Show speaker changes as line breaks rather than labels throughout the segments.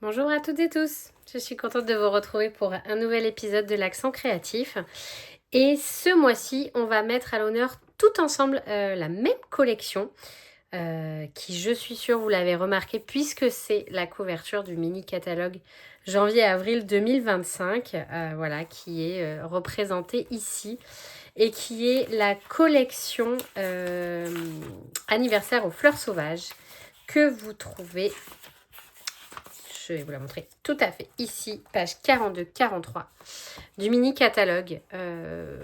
Bonjour à toutes et tous, je suis contente de vous retrouver pour un nouvel épisode de l'Accent Créatif. Et ce mois-ci, on va mettre à l'honneur tout ensemble la même collection qui, je suis sûre, vous l'avez remarqué, puisque c'est la couverture du mini-catalogue janvier-avril 2025, voilà, qui est représentée ici et qui est la collection anniversaire aux fleurs sauvages que vous trouvez. Je vais vous la montrer tout à fait ici, page 42-43 du mini catalogue.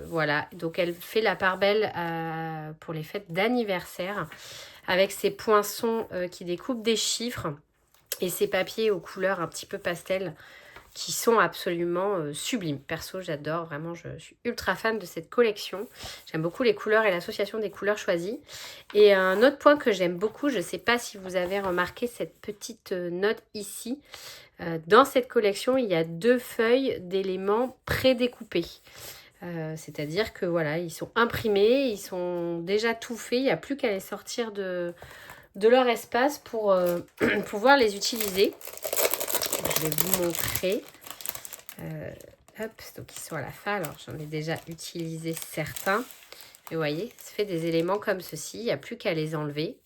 Voilà, donc elle fait la part belle pour les fêtes d'anniversaire avec ses poinçons qui découpent des chiffres et ces papiers aux couleurs un petit peu pastel qui sont absolument sublimes. Perso, j'adore, vraiment, je suis ultra fan de cette collection. J'aime beaucoup les couleurs et l'association des couleurs choisies. Et un autre point que j'aime beaucoup, je ne sais pas si vous avez remarqué cette petite note ici. Dans cette collection, il y a 2 feuilles d'éléments prédécoupés. C'est-à-dire que voilà, ils sont imprimés, ils sont déjà tout faits, il n'y a plus qu'à les sortir de leur espace pour pouvoir les utiliser. Je vais vous montrer. Hop, donc ils sont à la fin. Alors j'en ai déjà utilisé certains. Et vous voyez, ça fait des éléments comme ceci. Il n'y a plus qu'à les enlever.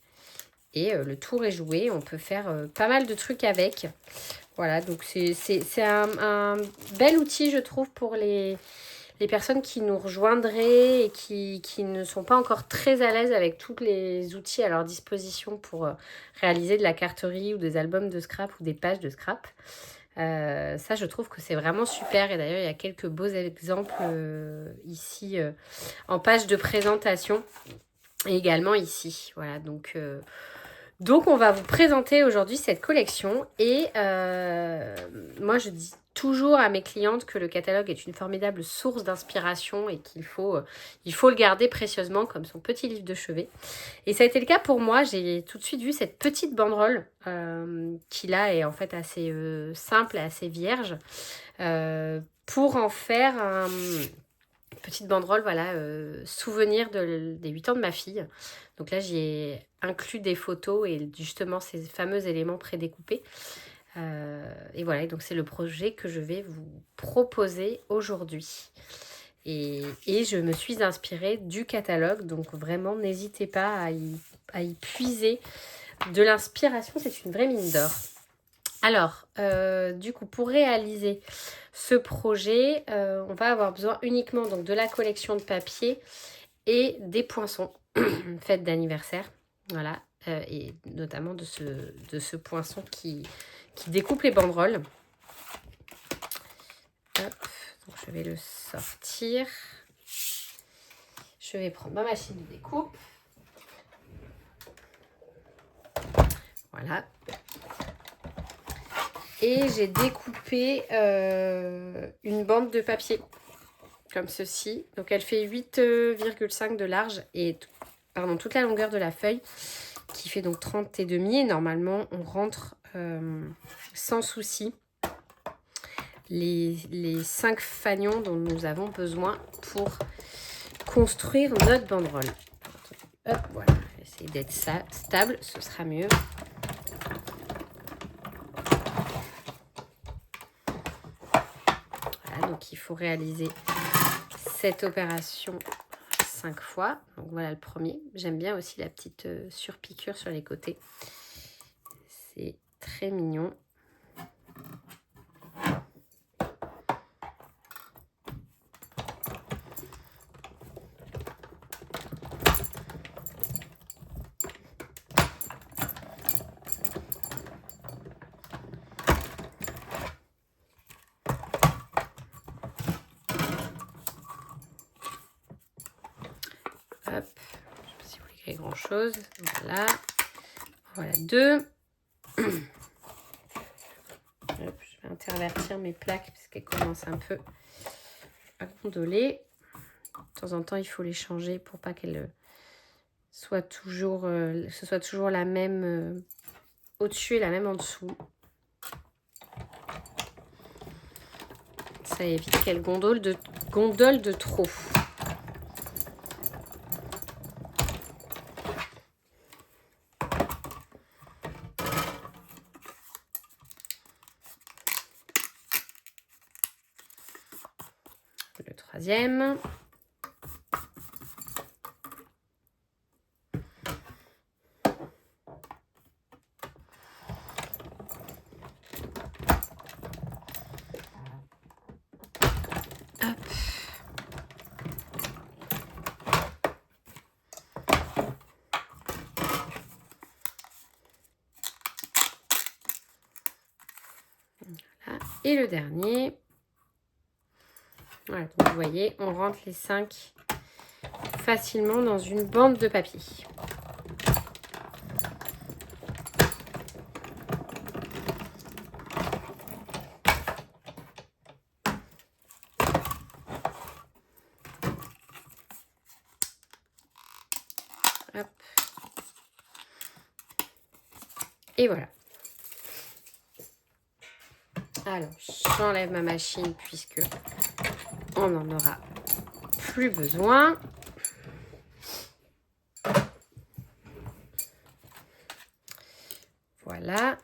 Et le tour est joué. On peut faire pas mal de trucs avec. Voilà, donc c'est un bel outil, je trouve, pour les personnes qui nous rejoindraient et qui ne sont pas encore très à l'aise avec tous les outils à leur disposition pour réaliser de la carterie ou des albums de scrap ou des pages de scrap. Ça, je trouve que c'est vraiment super. Et d'ailleurs, il y a quelques beaux exemples ici en page de présentation et également ici. Voilà, donc on va vous présenter aujourd'hui cette collection et moi je dis toujours à mes clientes que le catalogue est une formidable source d'inspiration et qu'il faut, le garder précieusement comme son petit livre de chevet. Et ça a été le cas pour moi, j'ai tout de suite vu cette petite banderole qui là est en fait assez simple et assez vierge pour en faire petite banderole, voilà, souvenir des 8 ans de ma fille. Donc là, j'y ai inclus des photos et justement ces fameux éléments prédécoupés. Et voilà, donc c'est le projet que je vais vous proposer aujourd'hui. Et je me suis inspirée du catalogue, donc vraiment, n'hésitez pas à y puiser de l'inspiration, c'est une vraie mine d'or. Alors, du coup, pour réaliser ce projet, on va avoir besoin uniquement donc, de la collection de papier et des poinçons, fête d'anniversaire, voilà, et notamment de ce poinçon qui découpe les banderoles. Hop, donc je vais le sortir. Je vais prendre ma machine de découpe. Voilà. Et j'ai découpé une bande de papier comme ceci. Donc elle fait 8,5 de large et toute la longueur de la feuille qui fait donc 30 et demi. Et normalement, on rentre sans souci les 5 fanions dont nous avons besoin pour construire notre banderole. Hop, voilà. Je vais essayer d'être stable, ce sera mieux. Voilà, donc il faut réaliser cette opération 5 fois. Donc voilà le premier. J'aime bien aussi la petite surpiqûre sur les côtés. C'est très mignon. Hop, je ne sais pas si vous voulez créer grand chose. Voilà 2. Hop, je vais intervertir mes plaques parce qu'elles commencent un peu à gondoler. De temps en temps, il faut les changer pour pas qu'elles soient toujours, ce soit toujours la même au-dessus et la même en dessous. Ça évite qu'elles gondolent de trop. troisième. Et le dernier. Voilà, donc vous voyez, on rentre les 5 facilement dans une bande de papier. Hop. Et voilà. Alors, j'enlève ma machine puisque on n'en aura plus besoin. Voilà.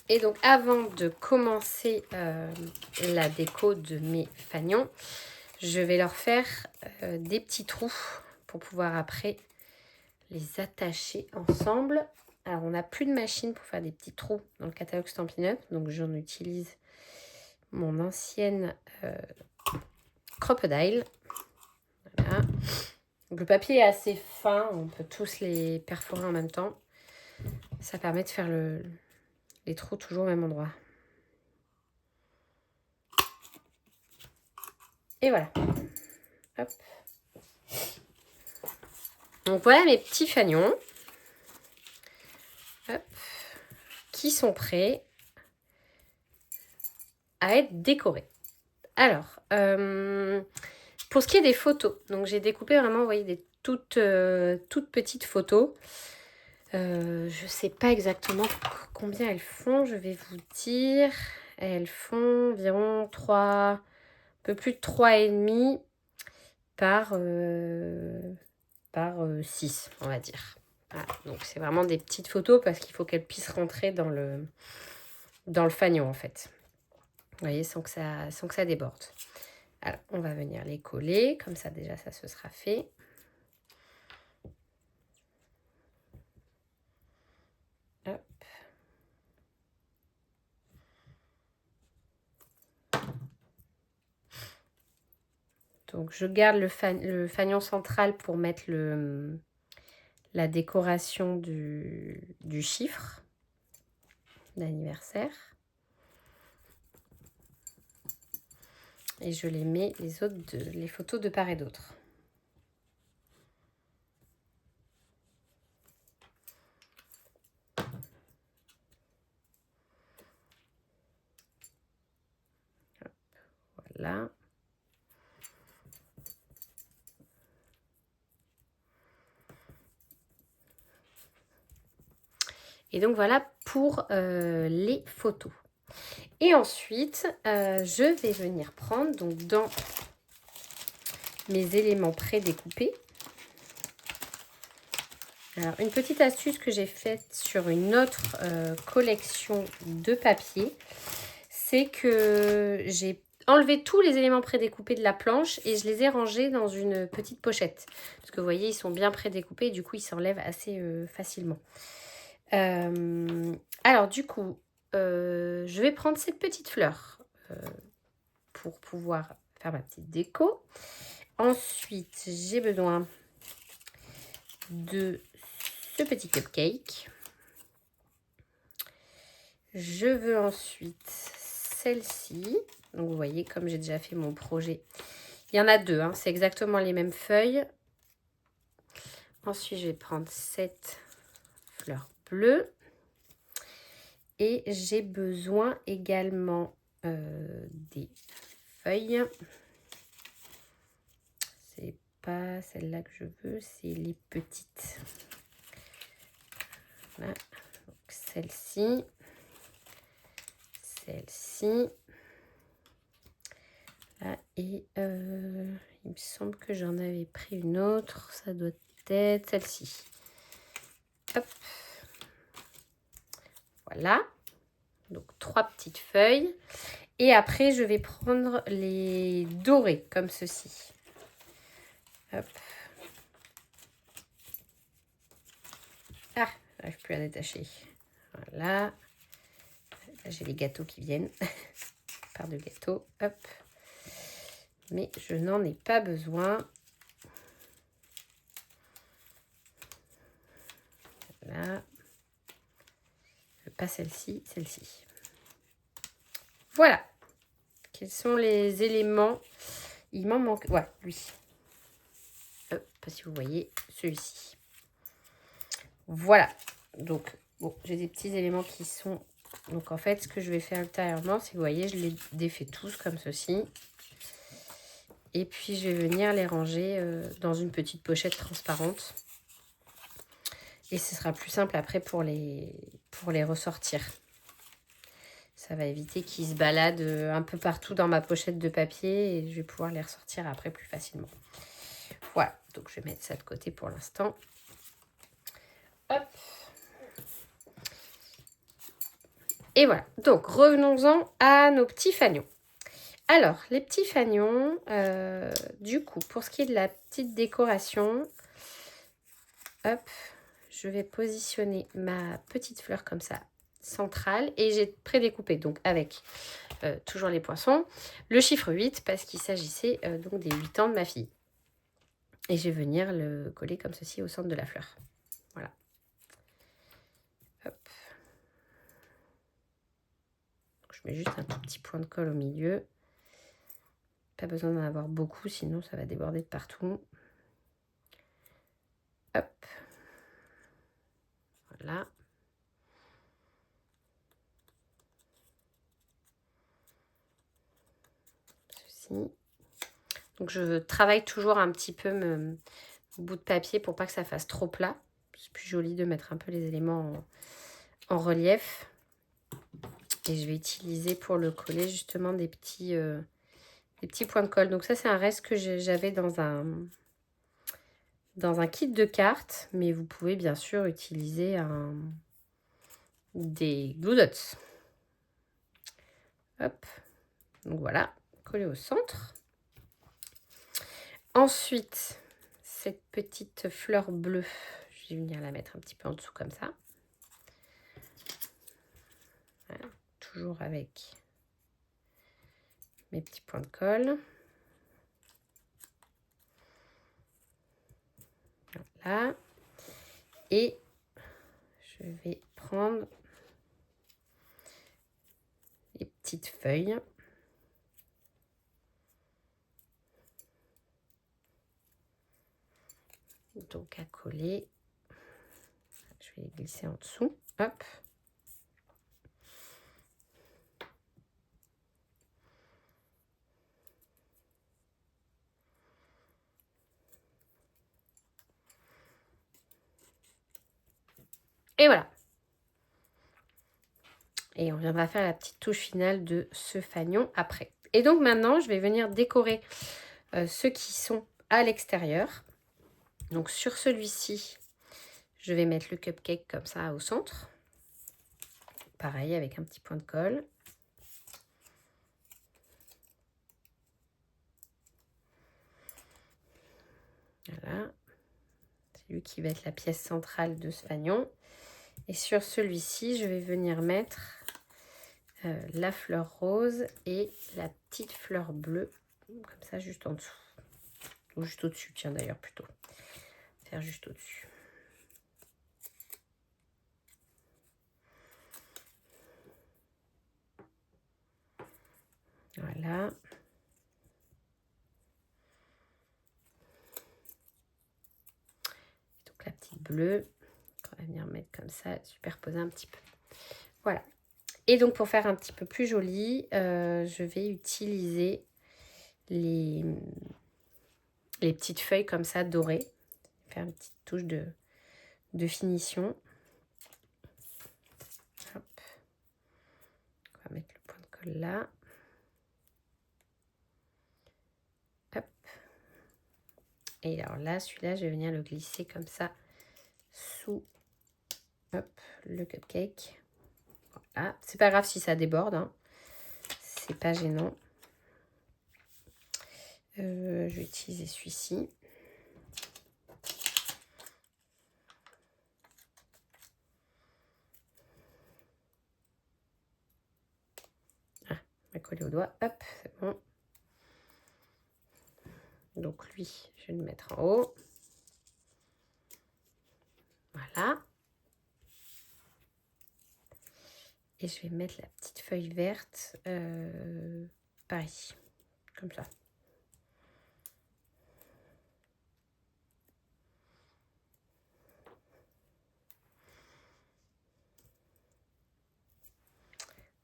Et donc, avant de commencer la déco de mes fanions, je vais leur faire des petits trous pour pouvoir après les attacher ensemble. Alors, on n'a plus de machine pour faire des petits trous dans le catalogue Stampin' Up. Donc, j'en utilise mon ancienne Crocodile. Voilà. Donc, le papier est assez fin. On peut tous les perforer en même temps. Ça permet de faire les trous toujours au même endroit. Et voilà. Hop. Donc, voilà mes petits fanions. Hop. Qui sont prêts à être décorés. Alors, pour ce qui est des photos, donc j'ai découpé vraiment, vous voyez, des toutes petites photos. Je ne sais pas exactement combien elles font, je vais vous dire. Elles font environ 3, un peu plus de 3,5 par 6, on va dire. Voilà, donc c'est vraiment des petites photos parce qu'il faut qu'elles puissent rentrer dans le fanion en fait. Vous voyez, sans que ça déborde. Alors, on va venir les coller. Comme ça, déjà, ça se sera fait. Hop. Donc, je garde le fanion central pour mettre la décoration du chiffre d'anniversaire. Et je les mets les photos de part et d'autre. Voilà. Et donc voilà pour les photos. Et ensuite, je vais venir prendre donc dans mes éléments prédécoupés. Alors, une petite astuce que j'ai faite sur une autre collection de papier, c'est que j'ai enlevé tous les éléments prédécoupés de la planche et je les ai rangés dans une petite pochette. Parce que vous voyez, ils sont bien prédécoupés et du coup, ils s'enlèvent assez facilement. Alors, du coup, je vais prendre cette petite fleur pour pouvoir faire ma petite déco. Ensuite, j'ai besoin de ce petit cupcake. Je veux ensuite celle-ci. Donc, vous voyez, comme j'ai déjà fait mon projet, il y en a 2, hein, c'est exactement les mêmes feuilles. Ensuite, je vais prendre cette fleur bleue. Et j'ai besoin également des feuilles. C'est pas celle-là que je veux, c'est les petites. Voilà. Donc celle-ci. Celle-ci. Et il me semble que j'en avais pris une autre. Ça doit être celle-ci. Hop. Voilà. Donc 3 petites feuilles. Et après, je vais prendre les dorés comme ceci. Hop. Ah, j'arrive plus à détacher. Voilà. Là, j'ai les gâteaux qui viennent. Part de gâteau. Hop. Mais je n'en ai pas besoin. Voilà. Pas celle-ci, celle-ci. Voilà. Quels sont les éléments? Il m'en manque. Ouais, lui. Pas si vous voyez celui-ci. Voilà. Donc, bon, j'ai des petits éléments qui sont... Donc, en fait, ce que je vais faire ultérieurement, c'est que vous voyez, je les défais tous comme ceci. Et puis, je vais venir les ranger dans une petite pochette transparente. Et ce sera plus simple après pour les ressortir. Ça va éviter qu'ils se baladent un peu partout dans ma pochette de papier. Et je vais pouvoir les ressortir après plus facilement. Voilà. Donc, je vais mettre ça de côté pour l'instant. Hop. Et voilà. Donc, revenons-en à nos petits fanions. Alors, les petits fanions, du coup, pour ce qui est de la petite décoration, hop, je vais positionner ma petite fleur comme ça, centrale. Et j'ai prédécoupé, donc avec toujours les poinçons, le chiffre 8, parce qu'il s'agissait donc des 8 ans de ma fille. Et je vais venir le coller comme ceci au centre de la fleur. Voilà. Hop. Donc, je mets juste un tout petit point de colle au milieu. Pas besoin d'en avoir beaucoup, sinon ça va déborder de partout. Hop. Voilà. Ceci. Donc je travaille toujours un petit peu mon bout de papier pour pas que ça fasse trop plat. C'est plus joli de mettre un peu les éléments en relief. Et je vais utiliser pour le coller justement des petits points de colle. Donc ça, c'est un reste que j'avais dans un kit de cartes. Mais vous pouvez bien sûr utiliser des glue dots. Hop. Donc voilà, collé au centre. Ensuite, cette petite fleur bleue, je vais venir la mettre un petit peu en dessous comme ça. Voilà, toujours avec mes petits points de colle. Voilà. Et je vais prendre les petites feuilles. Donc à coller. Je vais les glisser en dessous. Hop. Et voilà. Et on viendra faire la petite touche finale de ce fanion après. Et donc maintenant, je vais venir décorer ceux qui sont à l'extérieur. Donc sur celui-ci, je vais mettre le cupcake comme ça au centre. Pareil, avec un petit point de colle. Voilà. C'est lui qui va être la pièce centrale de ce fanion. Et sur celui-ci, je vais venir mettre la fleur rose et la petite fleur bleue, comme ça, juste en dessous. Ou juste au-dessus, tiens d'ailleurs, plutôt. Faire juste au-dessus. Voilà. Donc la petite bleue, on va venir mettre comme ça, superposer un petit peu. Voilà. Et donc pour faire un petit peu plus joli, je vais utiliser les petites feuilles comme ça dorées. Faire une petite touche de finition. Hop. On va mettre le point de colle là. Hop. Et alors là, celui-là, je vais venir le glisser comme ça sous le cupcake. Voilà. C'est pas grave si ça déborde, hein. C'est pas gênant. Je vais utiliser celui-ci. vais coller au doigt. Hop, c'est bon. Donc lui, je vais le mettre en haut. Voilà. Et je vais mettre la petite feuille verte par ici, comme ça.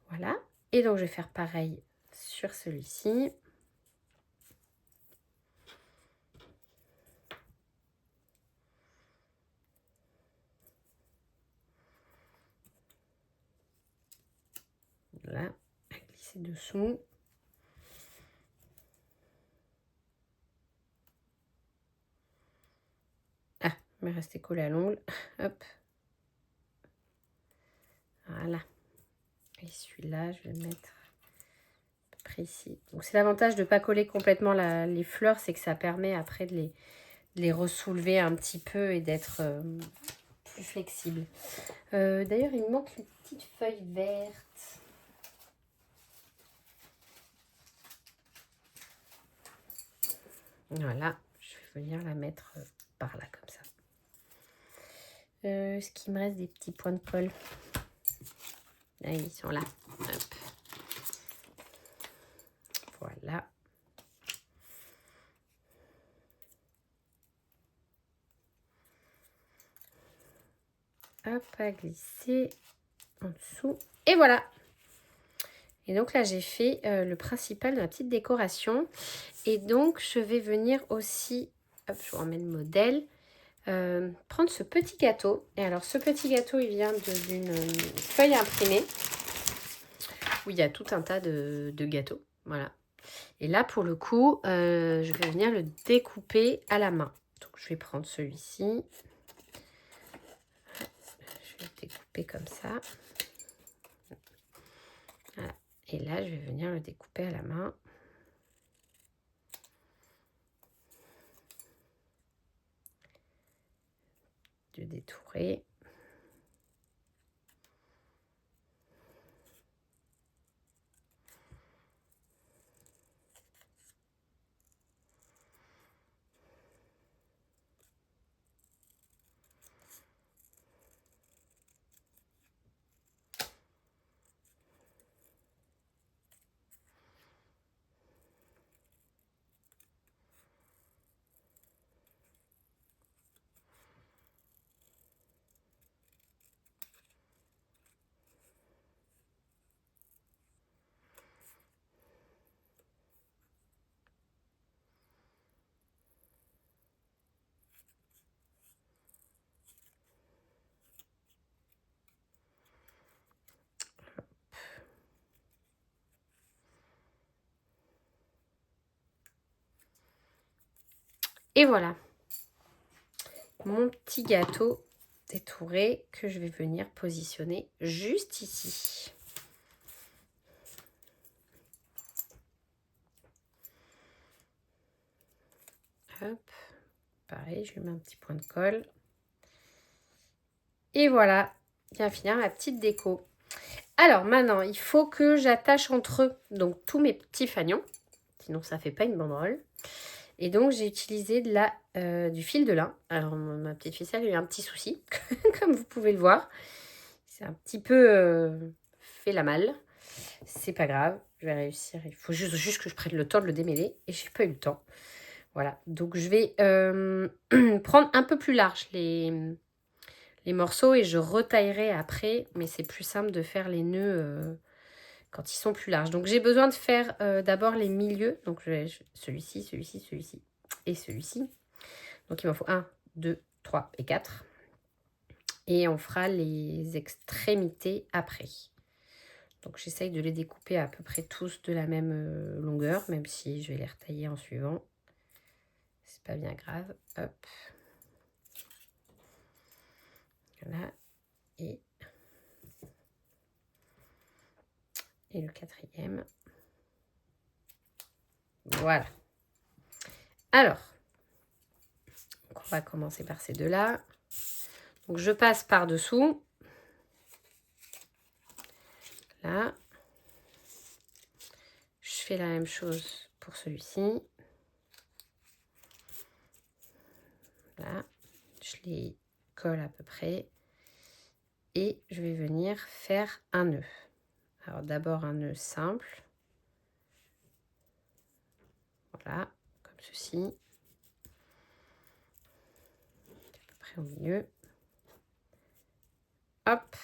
Voilà. Et donc, je vais faire pareil sur celui-ci. Voilà, à glisser dessous. Ah, il m'est resté collé à l'ongle. Hop. Voilà. Et celui-là, je vais le mettre à peu près ici. Donc, c'est l'avantage de ne pas coller complètement les fleurs, c'est que ça permet après de les ressoulever un petit peu et d'être plus flexible. D'ailleurs, il me manque une petite feuille verte. Voilà, je vais venir la mettre par là, comme ça. Est-ce qu'il me reste des petits points de colle? Là, ils sont là. Hop. Voilà. Hop, à glisser en dessous. Et voilà. Et donc là, j'ai fait le principal de ma petite décoration. Et donc, je vais venir aussi, hop, je vous remets le modèle, prendre ce petit gâteau. Et alors, ce petit gâteau, il vient d'une feuille imprimée où il y a tout un tas de gâteaux. Voilà. Et là, pour le coup, je vais venir le découper à la main. Donc, je vais prendre celui-ci. Je vais le découper comme ça. Voilà. Et là, je vais venir le découper à la main. De détourer. Et voilà, mon petit gâteau détouré que je vais venir positionner juste ici. Hop, pareil, je lui mets un petit point de colle. Et voilà, bien finir ma petite déco. Alors maintenant, il faut que j'attache entre eux donc tous mes petits fanions, sinon ça fait pas une banderole. Et donc, j'ai utilisé du fil de lin. Alors, ma petite ficelle a eu un petit souci, comme vous pouvez le voir. C'est un petit peu fait la malle. C'est pas grave, je vais réussir. Il faut juste que je prenne le temps de le démêler. Et j'ai pas eu le temps. Voilà, donc je vais prendre un peu plus large les morceaux et je retaillerai après. Mais c'est plus simple de faire les nœuds quand ils sont plus larges. Donc, j'ai besoin de faire d'abord les milieux. Donc, celui-ci, celui-ci, celui-ci et celui-ci. Donc, il m'en faut 1, 2, 3 et 4. Et on fera les extrémités après. Donc, j'essaye de les découper à peu près tous de la même longueur, même si je vais les retailler en suivant. C'est pas bien grave. Hop. Voilà. Et le quatrième. Voilà. Alors, on va commencer par ces deux-là. Donc, je passe par-dessous. Là. fais la même chose pour celui-ci. Voilà, je les colle à peu près. Et je vais venir faire un nœud. Alors d'abord un nœud simple. Voilà, comme ceci. À peu près au milieu. Hop.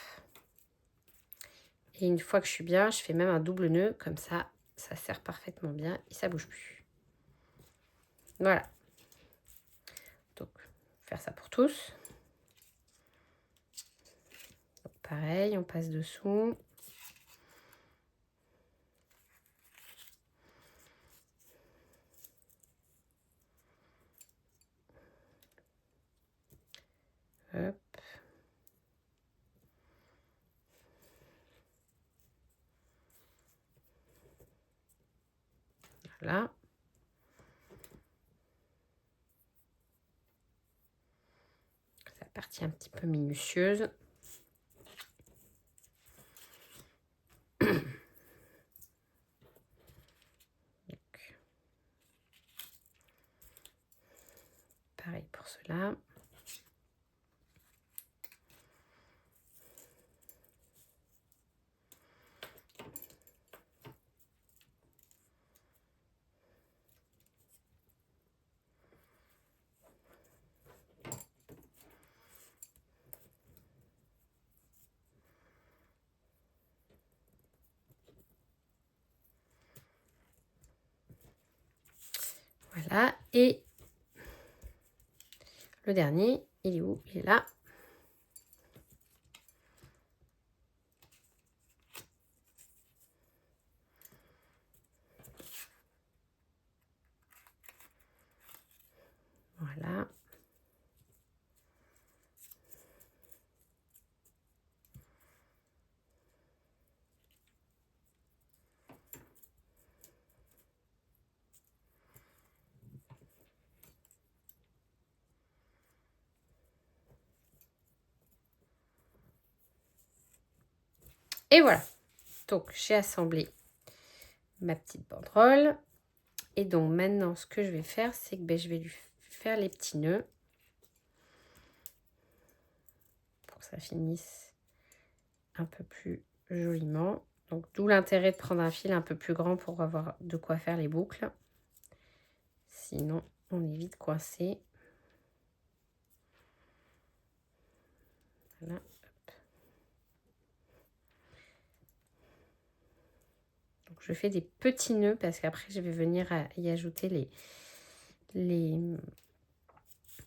Et une fois que je suis bien, je fais même un double nœud. Comme ça, ça serre parfaitement bien et ça bouge plus. Voilà. Donc, faire ça pour tous. Donc, pareil, on passe dessous. Hop. Voilà. C'est la partie un petit peu minutieuse. Donc, pareil pour cela. Voilà. Et le dernier, il est où? Il est là. Voilà. Et voilà. Donc, j'ai assemblé ma petite banderole. Et donc, maintenant, ce que je vais faire, c'est que je vais lui faire les petits nœuds. Pour que ça finisse un peu plus joliment. Donc, d'où l'intérêt de prendre un fil un peu plus grand pour avoir de quoi faire les boucles. Sinon, on est vite coincé. Voilà. Donc, je fais des petits nœuds parce qu'après, je vais venir y ajouter les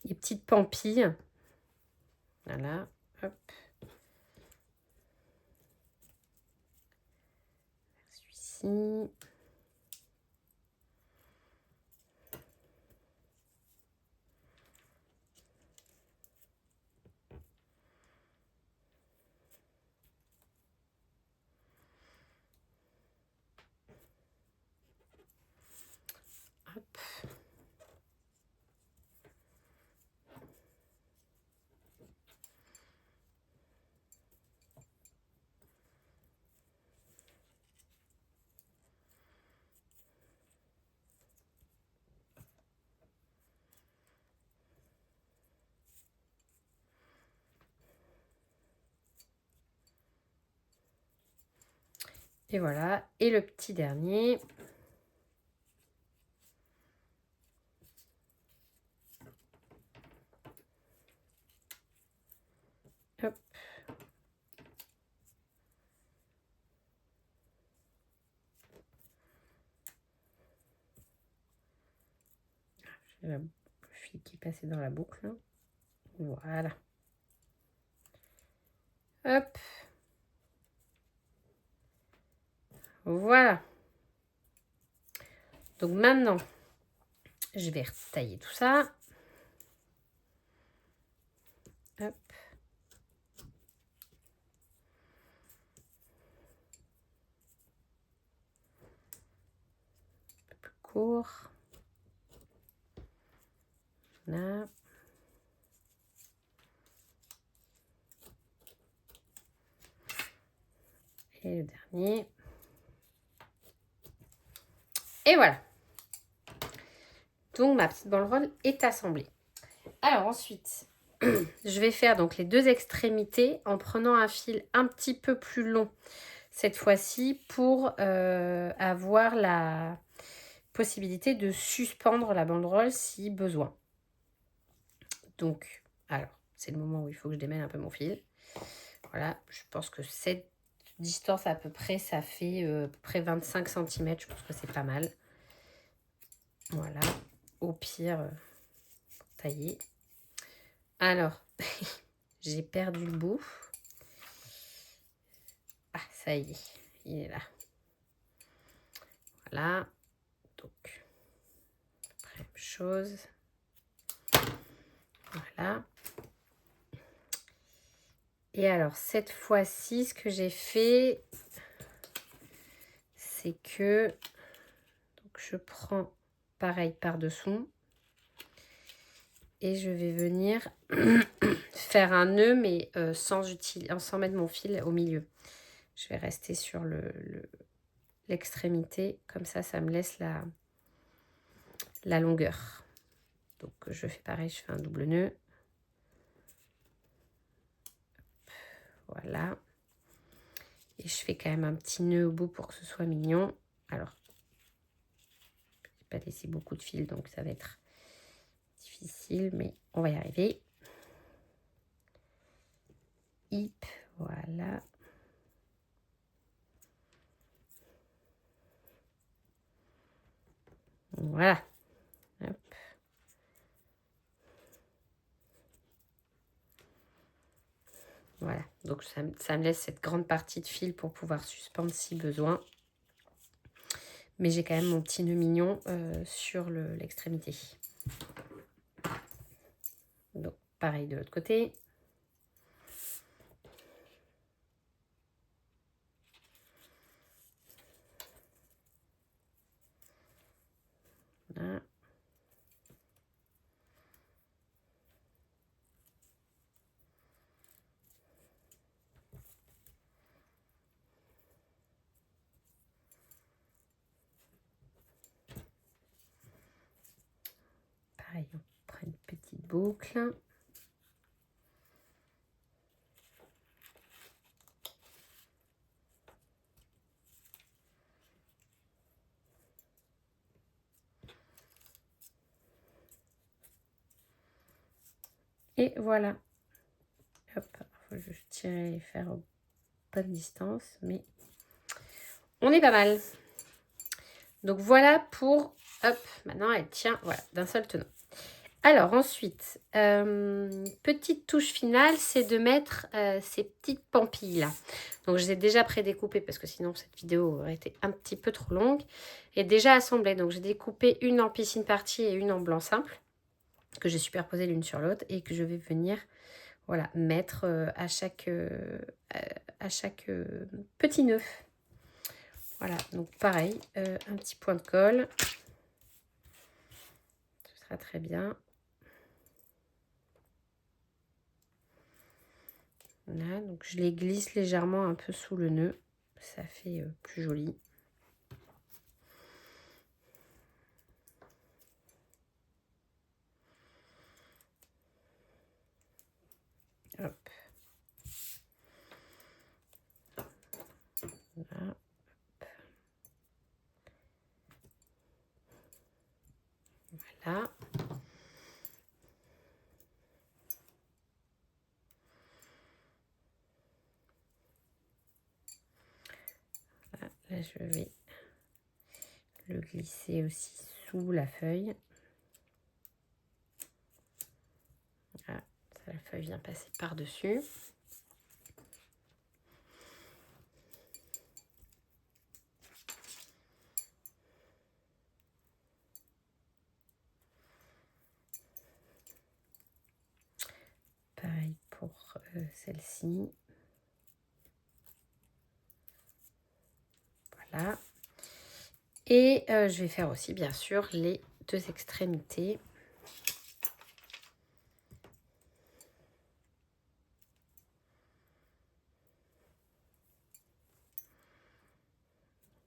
petites pampilles. Voilà. Hop. Celui-ci. Hop. Et voilà. Et le petit dernier. Hop. J'ai le fil qui passait dans la boucle. Voilà. Hop. Voilà. Donc maintenant, je vais retailler tout ça. Hop. Un peu plus court. Là. Et le dernier. Et voilà. Donc, ma petite banderole est assemblée. Alors, ensuite, je vais faire donc les 2 extrémités en prenant un fil un petit peu plus long cette fois-ci pour avoir la possibilité de suspendre la banderole si besoin. Donc, alors, c'est le moment où il faut que je démêle un peu mon fil. Voilà, je pense que cette distance à peu près, ça fait à peu près 25 cm. Je pense que c'est pas mal. Voilà, au pire, tailler. Alors, j'ai perdu le bout. Ah, ça y est, il est là. Voilà, donc, même chose. Voilà. Et alors, cette fois-ci, ce que j'ai fait, c'est que donc, je prends pareil par-dessous et je vais venir faire un nœud, mais sans mettre mon fil au milieu. Je vais rester sur l'extrémité, comme ça me laisse la longueur. Donc, je fais pareil, je fais un double nœud. Voilà. Et je fais quand même un petit nœud au bout pour que ce soit mignon. Alors, je n'ai pas laissé beaucoup de fil, donc ça va être difficile, mais on va y arriver. Hip, voilà. Voilà. Hop. Voilà, donc ça me laisse cette grande partie de fil pour pouvoir suspendre si besoin. Mais j'ai quand même mon petit nœud mignon sur l'extrémité. Donc, pareil de l'autre côté. Voilà. Pareil, on prend une petite boucle. Et voilà. Hop, faut juste tirer et faire pas de distance, mais on est pas mal. Donc voilà pour, hop, maintenant elle tient, voilà, d'un seul tenant. Alors ensuite, petite touche finale, c'est de mettre ces petites pampilles là. Donc je les ai déjà prédécoupées parce que sinon cette vidéo aurait été un petit peu trop longue. Et déjà assemblées, donc j'ai découpé une en piscine partie et une en blanc simple, que j'ai superposé l'une sur l'autre et que je vais venir, voilà, mettre à chaque petit nœud. Voilà, donc pareil, un petit point de colle. Ce sera très bien. Voilà, donc je les glisse légèrement un peu sous le nœud. Ça fait plus joli. Hop. Voilà. Voilà. Voilà. Là, je vais le glisser aussi sous la feuille. Voilà. Ça, la feuille vient passer par-dessus. Pareil pour celle-ci. Voilà. Et je vais faire aussi, bien sûr, les 2 extrémités.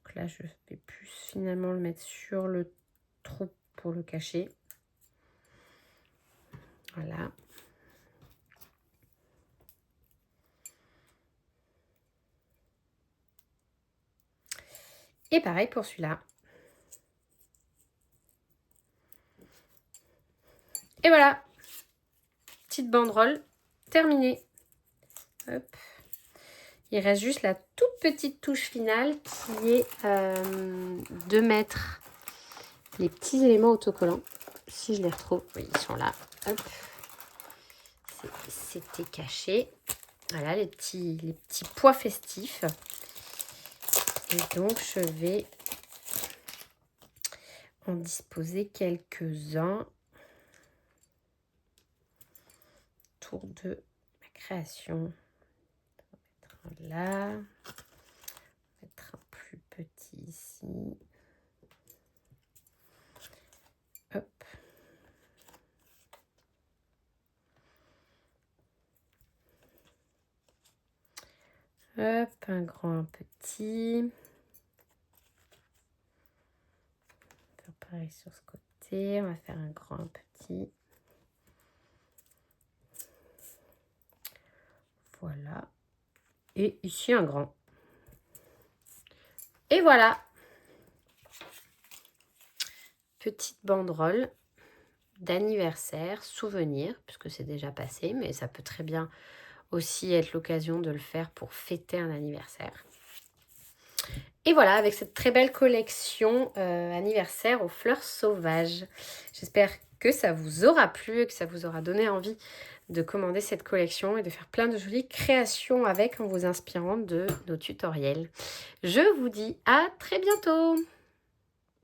Donc là, je vais plus finalement le mettre sur le trou pour le cacher. Voilà. Et pareil pour celui-là. Et voilà. Petite banderole terminée. Hop. Il reste juste la toute petite touche finale qui est de mettre les petits éléments autocollants. Si je les retrouve, oui, ils sont là. Hop. C'était caché. Voilà, les petits pois festifs. Et donc, je vais en disposer quelques-uns autour de ma création. On va mettre un là. On va mettre un plus petit ici. Hop. Hop, un grand, un petit. On va faire pareil sur ce côté. On va faire un grand, un petit. Voilà. Et ici, un grand. Et voilà. Petite banderole d'anniversaire, souvenir, puisque c'est déjà passé, mais ça peut très bien aussi être l'occasion de le faire pour fêter un anniversaire. Et voilà, avec cette très belle collection anniversaire aux fleurs sauvages. J'espère que ça vous aura plu et que ça vous aura donné envie de commander cette collection et de faire plein de jolies créations avec en vous inspirant de nos tutoriels. Je vous dis à très bientôt!